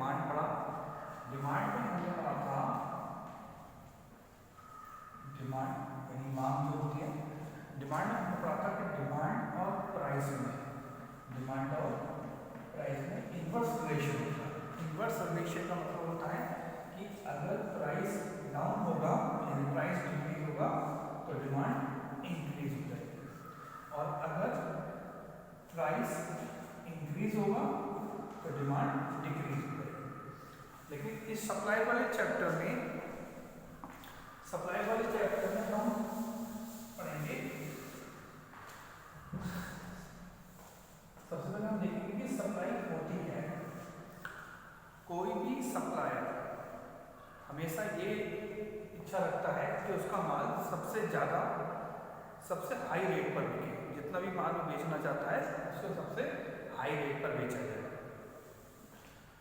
Demand पढ़ा। Demand में हमने पढ़ा था डिमांड यानी मांग जो होती है। डिमांड में हमने पढ़ा था कि डिमांड और प्राइस में इन्वर्स रिलेशन होता है। इन्वर्स रिलेशन का मतलब होता है कि अगर प्राइस डाउन होगा यानी प्राइस डिक्रीज होगा तो डिमांड इंक्रीज हो जाएगी, और अगर प्राइस इंक्रीज होगा तो डिमांड डिक्रीज हो जाएगी। लेकिन इस सप्लाई वाले चैप्टर में हम पढ़ेंगे, सबसे पहले हम देखेंगे कि सप्लाई होती है। कोई भी सप्लायर हमेशा ये इच्छा रखता है कि उसका माल सबसे हाई रेट पर बिके। जितना भी माल वो बेचना चाहता है उसको सबसे हाई रेट पर बेचा जाए।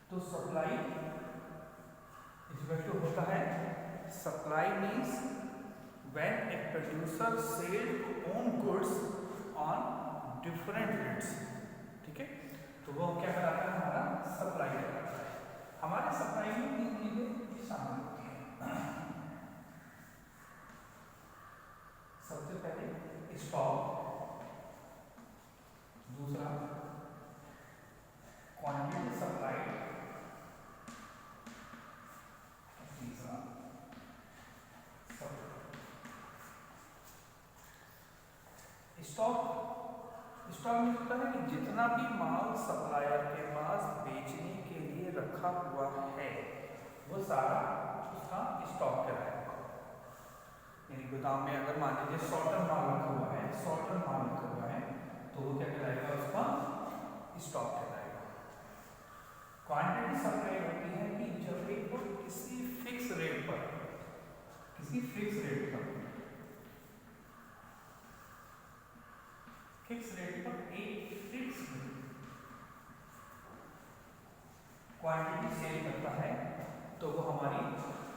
तो सप्लाई इक्वल टू होता है, supply means when a producer sell to own goods on different rates. ठीक है, तो वो क्या कराता है, हमारा सप्लाई कराता है। हमारे सप्लाई में तीन चीजें शामिल होती हैं। सबसे पहले स्टॉक, दूसरा क्वांटिटी सप्लाई, तीसरा स्टॉक में होता है कि जितना भी माल सप्लायर के पास बेचने के लिए रखा हुआ है वो सारा उसका स्टॉक कहलाएगा। यानी गोदाम में अगर मान लीजिए 100 टन माल रखा हुआ है तो वो क्या कहलाएगा, उसका स्टॉक कहलाएगा। क्वांटिटी सप्लाई होती है कि जब एक को किसी फिक्स रेट पर एक फिक्स क्वांटिटी सेल करता है तो वो हमारी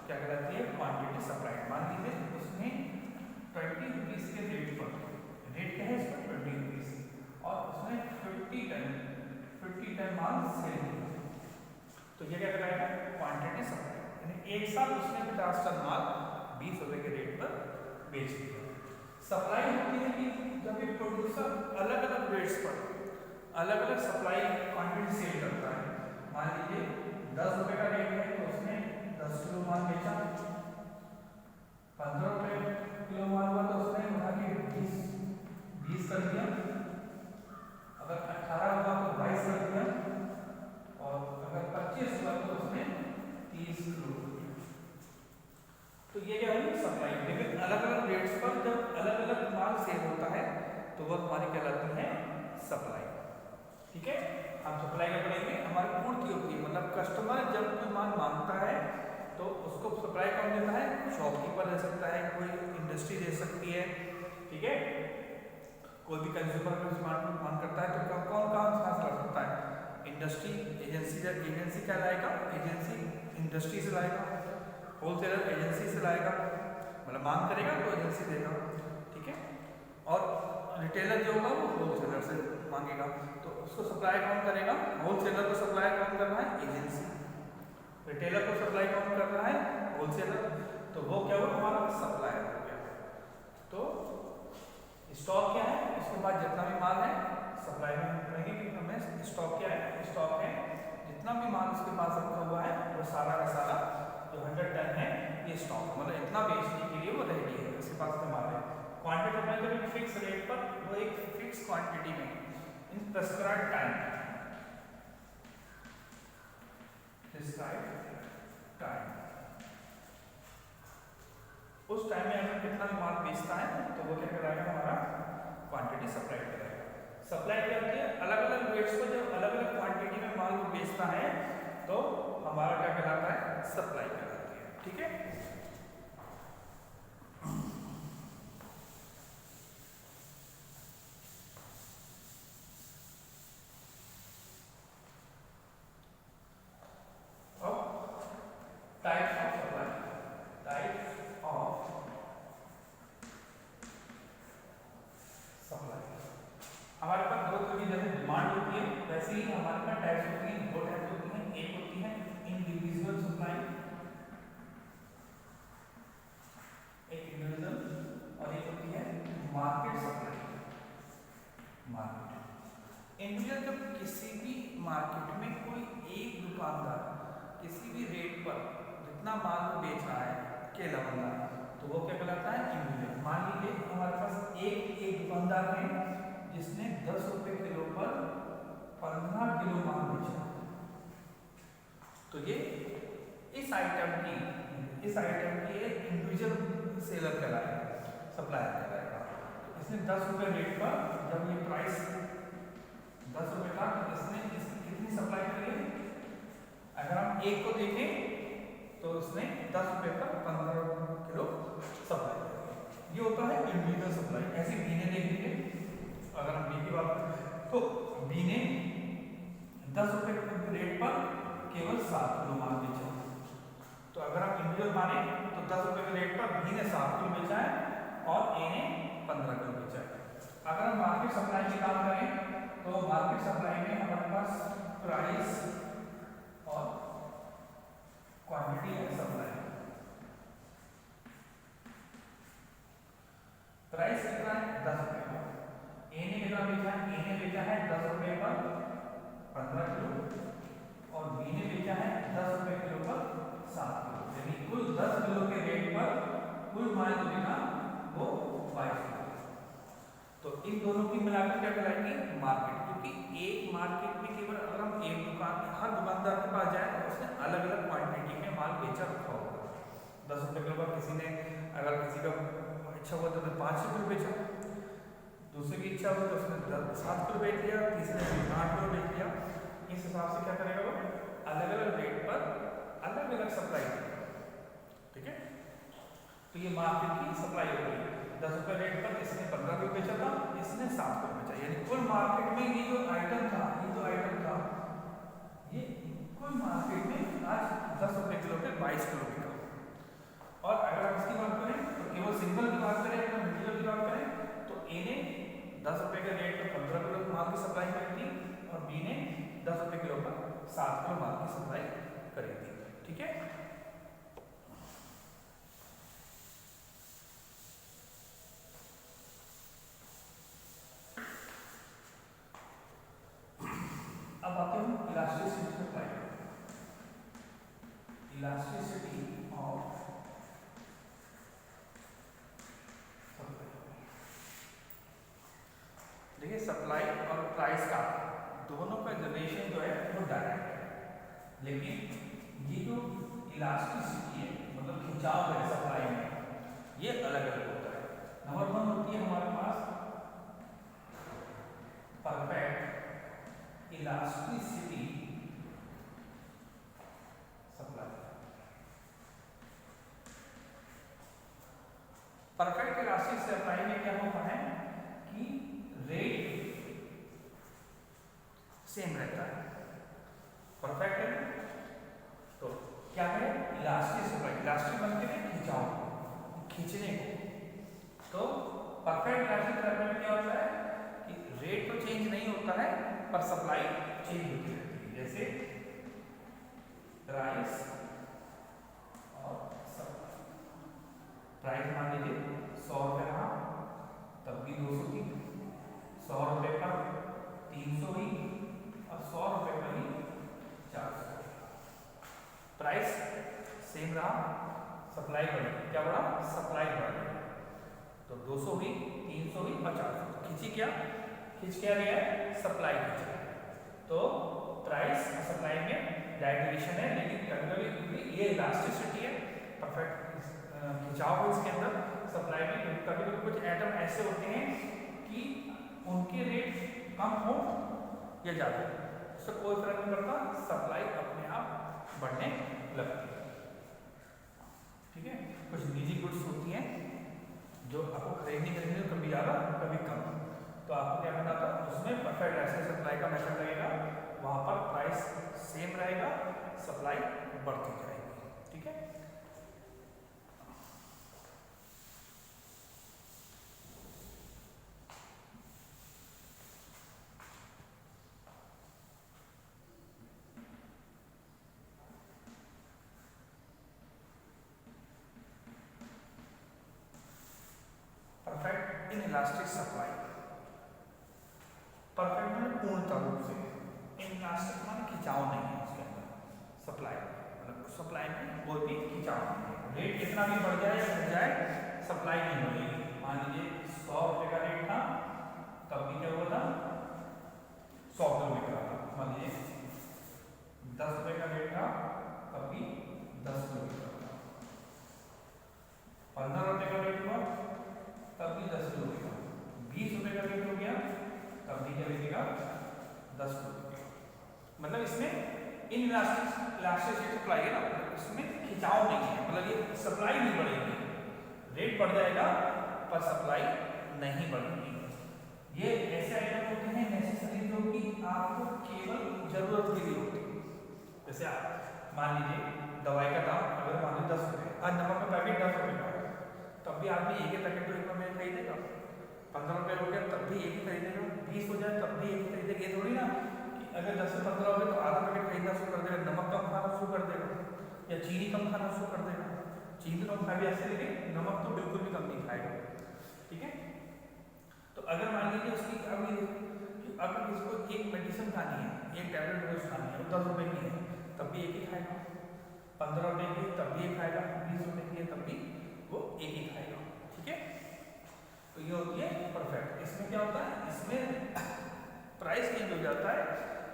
क्या कहलाती है, क्वांटिटी सप्लाई। मान लीजिए उसने 20 रुपीज के रेट पर, रेट क्या है इसका 20 रुपीज, और उसने 50 टन माल सेल किया, तो ये क्या कहलाएगा, क्वांटिटी सप्लाई। यानी एक साथ उसने 50 टन माल 20 रुपए के रेट पर बेच दिया। सप्लाई होती है कि जब एक प्रोड्यूसर अलग अलग रेट्स पर अलग अलग सप्लाई क्वांटिटी सेल करता है। मान लीजिए 10 रुपए का रेट है तो उसने 10 किलो माल बेचा, 15 रुपए किलो माल हुआ तो उसने बढ़ा के 20 कर दिया, अगर 18 हुआ तो 22 कर दिया, और अगर 25 हुआ तो उसने 30 किलो। तो ये क्या हुई, सप्लाई। लेकिन अलग अलग रेट्स पर जब अलग अलग माल सेल होता है तो वह हमारी कहलाती है सप्लाई। ठीक है, हम सप्लाई का पढ़ेंगे। हमारी पूर्ति होती है, मतलब कस्टमर जब कोई माल मांगता है तो उसको सप्लाई कौन देता है, शॉपकीपर दे सकता है, कोई इंडस्ट्री दे सकती है। ठीक है, कोई भी कंज्यूमर को मांग करता है तो कौन कहाँ से ला सकता है, इंडस्ट्री एजेंसी क्या लाएगा, एजेंसी इंडस्ट्री से लाएगा, होलसेलर एजेंसी से लाएगा, मतलब मांग करेगा तो एजेंसी देगा। ठीक है, और रिटेलर जो होगा वो होलसेलर से मांगेगा, तो उसको सप्लाई कौन करेगा, होलसेलर को सप्लाई कौन करना है, एजेंसी, रिटेलर को सप्लाई कौन करना है, होलसेलर, तो वो क्या हुआ, हमारा सप्लायर हो गया। तो स्टॉक क्या है, उसके बाद जितना भी माल है सप्लाई में पड़ेगी कि हमें स्टॉक क्या है, स्टॉक है जितना भी माल उसके पास रखा हुआ है वो सारा का सारा जो 100 टन है ये स्टॉक, मतलब इतना बेचने के लिए वो रेडी है, उसके पास में माल है। क्वांटिटी में जब एक फिक्स रेट पर वो एक फिक्स क्वांटिटी में इन प्रेस्क्राइब्ड टाइम उस टाइम में अगर कितना भी माल बेचता है तो वो क्या कराएगा, हमारा क्वांटिटी सप्लाई कराएगा। सप्लाई क्या होती है, अलग अलग रेट्स पर जब अलग अलग क्वांटिटी में माल बेचता है तो हमारा क्या कहलाता है, सप्लाई कहलाती है। ठीक है, types of supply, types of supply. हमारे पास दो तरह की जैसे डिमांड होती है वैसे ही हमारे पास टाइप्स होती हैं, दो टाइप्स होती हैं, एक होती है इंडिविजुअल सप्लाई, एक इंडिविजुअल, और एक होती है मार्केट सप्लाई। मार्केट इंडिविजुअल, जब किसी भी मार्केट में कोई एक दुकानदार किसी भी रेट पर जितना माल बेच रहा है अकेला बंदा, तो वो क्या कहलाता है? इंडिविजुअल। मान लीजिए हमारे पास एक दुकानदार है जिसने 10 रुपए किलो पर 15 किलो माल बेचा, तो ये इस आइटम की इंडिविजुअल सेलर कहलाएगा, सप्लायर कहलाएगा। तो इसने 10 रुपए रेट पर, जब ये प्राइस 10 रुपए था, इसने कितनी सप्लाई करी? अगर हम एक को देखें तो उसने 10 रुपए पर 15 किलो सप्लाई करी। ये होता है इंडिविजुअल सप्लाई। ऐसे बी ने देख लीजिए, अगर हम बी की बात करें तो बी ने 10 रुपए के रेट पर केवल 7 किलो माल बेचा। तो अगर हम इंडिविजुअल माने तो 10 रुपए के रेट पर बी ने 7 किलो बेचा है और ए ने 15 किलो बेचा है। अगर हम मार्केट सप्लाई की बात करें तो मार्केट सप्लाई में हमारे पास प्राइस और क्वांटिटी है सप्लाई। प्राइस कितना है? 10 रुपए का। ए ने कितना बेचा है? ए ने बेचा है 10 रुपए पर 15 किलो और बी ने बेचा है 10 रुपए किलो पर 7 किलो, यानी कुल 10 किलो के रेट पर कुल माल जो बिका वो 22 किलो। तो इन दोनों की मिलाकर क्या कहलाएगी? मार्केट। क्योंकि एक मार्केट में केवल अगर हम एक दुकान, हर दुकानदार के पास जाए तो उसने अलग अलग क्वांटिटी में माल बेचा रखा होगा। 10 रुपए किलो पर किसी ने, अगर किसी का इच्छा हुआ तो 5 किलो बेचा, दूसरे की इच्छा हुई तो उसने 7 किलो बेच दिया, तीसरे ने 8 किलो बेच दिया। इस हिसाब से क्या करेगा वो? अलग अलग रेट पर अलग अलग सप्लाई करेगा। ठीक है, तो ये मार्केट की सप्लाई हो गई। 10 रुपए रेट पर इसने 15 किलो बेचा था, इसने 7 किलो बेचा, यानी कुल मार्केट में ये जो आइटम था ये कुल मार्केट में आज 10 रुपए किलो पे 22 किलो बिका। और अगर हम इसकी बात करें तो केवल सिंपल की बात करें, अगर मटेरियल की बात करें तो ए ने 10 रुपए के रेट पर 15 किलो माल की सप्लाई करी थी और बी ने 10 रुपए किलो पर 7 किलो माल की सप्लाई करी थी। ठीक है, अब आते हैं elasticity supply. Elasticity of supply. देखिए, सप्लाई और प्राइस का दोनों का जनरेशन जो है वो डायरेक्ट है, लेकिन ये जो इलास्टिसिटी है, मतलब खिंचाव है सप्लाई में, ये अलग अलग होता है। नंबर 1 होती है हमारे पास perfect elasticity supply. Perfect elasticity supply में क्या होता है कि रेट सेम रहता है। परफेक्ट है तो क्या है? Elastic supply. इलास्टिक बनते हैं खिंचाव, खींचने को। तो परफेक्ट इलास्टिक सप्लाई में क्या होता है कि रेट तो चेंज नहीं होता है पर सप्लाई चेंज होती रहती है। जैसे प्राइस और सप्लाई। प्राइस मान लीजिए 100 रुपए रहा, तब भी 200 थी, 100 रुपए पर 300 ही, और 100 रुपए पर ही 400। प्राइस सेम रहा, सप्लाई बढ़ी। क्या बढ़ा? सप्लाई बढ़ गई। तो 200 हुई, 300 हुई और 400। खींची क्या? खींच क्या गया है? सप्लाई खींच गया। तो प्राइस और सप्लाई में डायरेक्ट रिलेशन है, लेकिन कभी-कभी ये इलास्टिसिटी है, परफेक्ट खिंचाव है इसके अंदर सप्लाई में। कभी-कभी कुछ एटम ऐसे होते हैं कि उनके रेट कम हो या ज़्यादा, उससे कोई फर्क नहीं पड़ता, सप्लाई अपने आप बढ़ने लगती है। ठीक है, कुछ निजी गुड्स होती हैं जो आपको खरीदनी कभी ज़्यादा कभी कम, तो आपको क्या करना था, उसमें परफेक्ट ऐसे सप्लाई का मेथड रहेगा, वहाँ पर प्राइस सेम रहेगा, सप्लाई बढ़ती जाएगी। ठीक है, इलास्टिक सप्लाई, परफेक्ट में पूर्णतः रूप से, इलास्टिक माने खिंचाव नहीं है उसके अंदर, सप्लाई मतलब सप्लाई में कोई भी खिंचाव नहीं है। रेट कितना भी बढ़ जाए या घट जाए सप्लाई नहीं बढ़ेगी। मान लीजिए 100 रुपये का रेट था तब भी क्या हुआ था 100 रुपये का था, मान लीजिए 10 रुपये का रेट था तब भी 10 रुपये का था, 15 रुपये का रेट हुआ तब भी 10 रुपये का, 20 रुपये का रेट हो गया तब भी क्या लगेगा 10 रुपये। मतलब इसमें इन इलास्टिक सप्लाई है ना, इसमें खिंचाव नहीं है, मतलब ये सप्लाई नहीं बढ़ेगी, रेट बढ़ जाएगा पर सप्लाई नहीं बढ़ेगी। ये ऐसे आइटम होते हैं नेसेसरी जो कि आपको केवल जरूरत के लिए होती है। जैसे आप मान लीजिए दवाई का दाम अगर मान लीजिए 10 रुपये, आज नमक का पैकेट 10 रुपये का है, तब भी आदमी एक ही पैकेट तो एक में खरीदेगा। 15 रुपये हो गया तब भी एक ही खरीदेगा, 20 हो जाए तब भी एक ही खरीदेगा। ये थोड़ी ना कि अगर 10 से 15 हो गए तो आधा पैकेट खरीदना शुरू कर देगा, नमक कम खाना शुरू कर देगा या चीनी कम खाना शुरू कर देगा। चीनी तो कम खाए भी ऐसे, लेकिन नमक तो बिल्कुल भी कम नहीं खाएगा। ठीक है, तो अगर मान लीजिए उसकी अगर इसको एक मेडिसिन खानी है, एक टैबलेट रोज खानी है, वो 10 रुपये की है तब भी एक ही खाएगा, 15 रुपये की तब भी एक खाएगा, 20 रुपये की है तब भी वो एक ही खाएगा। ठीक है, तो ये होती है परफेक्ट। इसमें क्या होता है, इसमें प्राइस चेंज हो जाता है,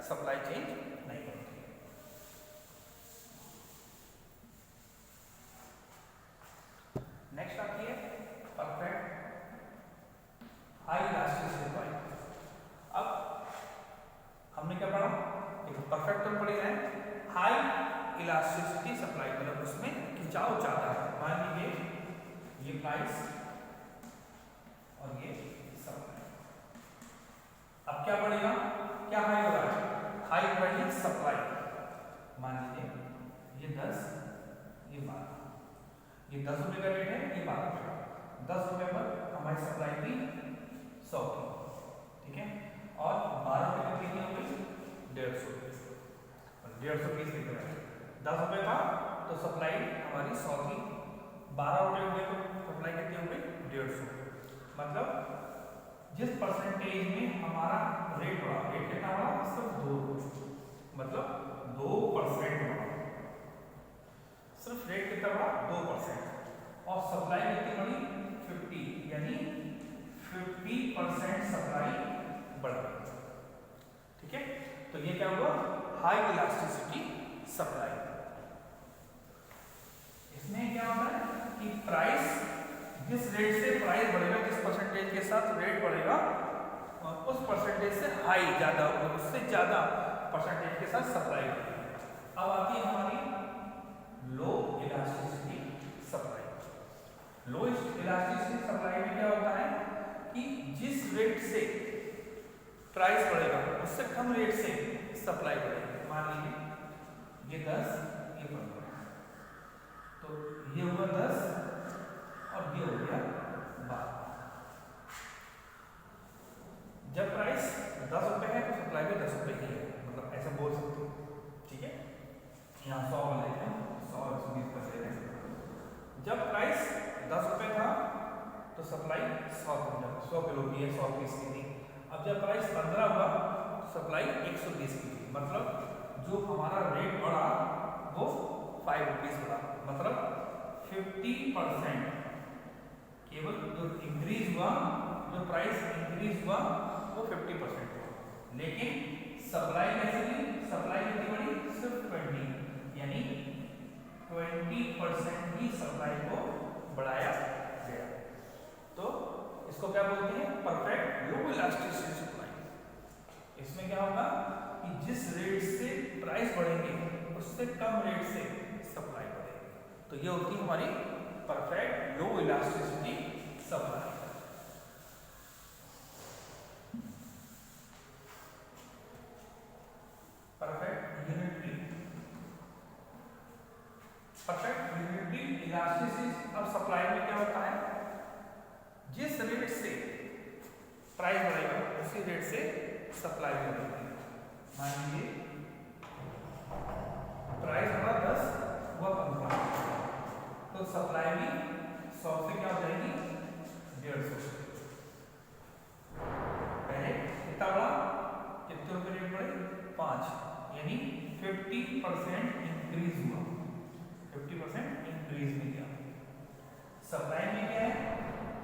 सप्लाई चेंज नहीं होती है। नेक्स्ट आती है परफेक्ट हाई इलास्टिसिटी सप्लाई। अब हमने क्या पढ़ा, देखो परफेक्ट तो पढ़ी है, हाई इलास्टिसिटी सप्लाई मतलब उसमें खिंचाव ज्यादा है। मान लीजिए ये प्राइस और ये सप्लाई, अब क्या बढ़ेगा, क्या हाई हो रहा है, हाई बढ़ी सप्लाई। मान लीजिए ये 10 ये 12, ये 10 रुपये का रेट है, ये 12 रुपये का, 10 रुपये पर हमारी सप्लाई भी 100 की, ठीक है, और 12 रुपये की कितनी हो गई 150 रुपये, 150 पीस लिख रहे हैं, 10 रुपये का तो सप्लाई हमारी 100 की, 12 रुपये हो गए तो सप्लाई कितनी हो गई 150। मतलब जिस परसेंटेज में हमारा रेट बढ़ा, रेट कितना बढ़ा, सिर्फ 2, मतलब 2% बढ़ा, सिर्फ रेट कितना बढ़ा 2%, और सप्लाई कितनी बढ़ी 50, यानी 50% सप्लाई बढ़ गई। ठीक है, तो ये क्या हुआ, हाई इलास्टिसिटी सप्लाई। इसमें क्या होता है कि प्राइस, जिस रेट से प्राइस बढ़ेगा, जिस परसेंटेज के साथ रेट बढ़ेगा उस परसेंटेज से हाई ज्यादा, उससे ज्यादा परसेंटेज के साथ सप्लाई बढ़ेगी। अब आती है हमारी लो इलास्टिसिटी सप्लाई। लो इलास्टिसिटी सप्लाई में क्या होता है कि जिस रेट से प्राइस बढ़ेगा उससे कम रेट से सप्लाई बढ़ेगी। मान लीजिए ये 10 ये 15, तो ये हुआ 10 और ये हो गया 12। जब प्राइस 10 रुपये है तो सप्लाई भी 10 रुपये ही है, मतलब ऐसा बोल सकते हो। ठीक है, यहाँ 100 में लेते हैं, 100 120 पर ले रहे हैं। जब प्राइस 10 रुपये था तो सप्लाई 100 किलो की है, 100 पीस की थी। अब जब प्राइस 15 हुआ सप्लाई 120 की थी, मतलब जो हमारा रेट बढ़ा वो 5 रुपीज बढ़ा, मतलब 50%, केवल जो इंक्रीज हुआ, जो प्राइस इंक्रीज हुआ वो 50% हुआ, लेकिन सप्लाई कैसे हुई, सप्लाई कितनी बढ़ी सिर्फ 20, यानी 20% ही सप्लाई को बढ़ाया गया। तो इसको क्या बोलते हैं, परफेक्ट लो इलास्टिसिटी सप्लाई। इसमें क्या होगा कि जिस रेट से प्राइस बढ़ेंगे उससे कम रेट से सप्लाई बढ़ेगी, तो ये होती है हमारी perfect low elasticity supply. Perfect unitary elasticity of supply में क्या होता है, जिस रेट से प्राइस बढ़ेगा उसी रेट से सप्लाई बढ़ेगी। मान लीजिए प्राइस बढ़ा 10 हुआ 15, तो सप्लाई भी 100 से क्या हो जाएगी 150। 50% इंक्रीज हुआ, 50% इंक्रीज में गया। सप्लाई में क्या है,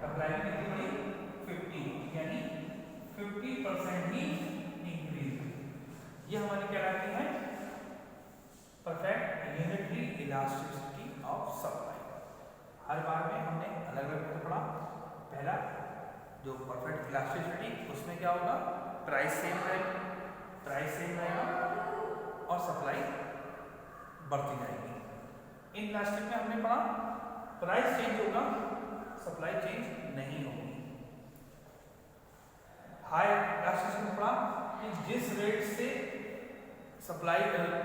सप्लाई में कितनी बढ़ी 50, यानी 50% ही इंक्रीज। ये हमारी क्या कहलाती है, perfect unitary elasticity of supply. हर बार में हमने अलग अलग पढ़ा। पहला जो परफेक्ट इलास्टिसिटी, उसमें क्या होगा, प्राइस सेम रहेगा, प्राइस सेम रहेगा और सप्लाई बढ़ती जाएगी। इन इलास्टिक में हमने पढ़ा प्राइस चेंज होगा, सप्लाई चेंज नहीं होगी। हाई इलास्टिसिटी में पढ़ा कि जिस रेट से सप्लाई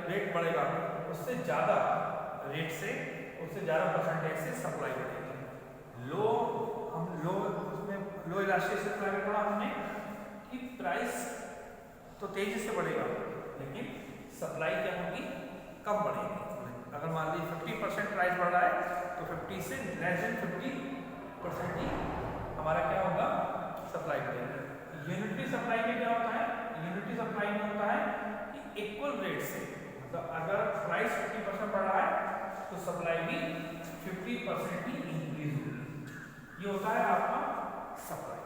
रेट बढ़ेगा उससे ज़्यादा रेट से, उससे ज़्यादा परसेंटेज से सप्लाई बढ़ेगी। लो उसमें लो इलास्टिसिटी में पढ़ा हमने कि प्राइस तो तेजी से बढ़ेगा लेकिन सप्लाई क्या होगी, कम बढ़ेगी। अगर मान लीजिए 50% प्राइस बढ़ रहा है तो 50 से लेस देन 50% ही हमारा क्या होगा, सप्लाई बढ़ेगी। यूनिटरी सप्लाई में क्या होता है, यूनिटरी सप्लाई में होता है कि इक्वल रेट से, मतलब अगर प्राइस 50% बढ़ रहा है तो सप्लाई भी 50% ही इंक्रीज होगी। ये होता है आपका सप्लाई।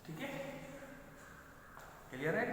ठीक है, क्लियर है।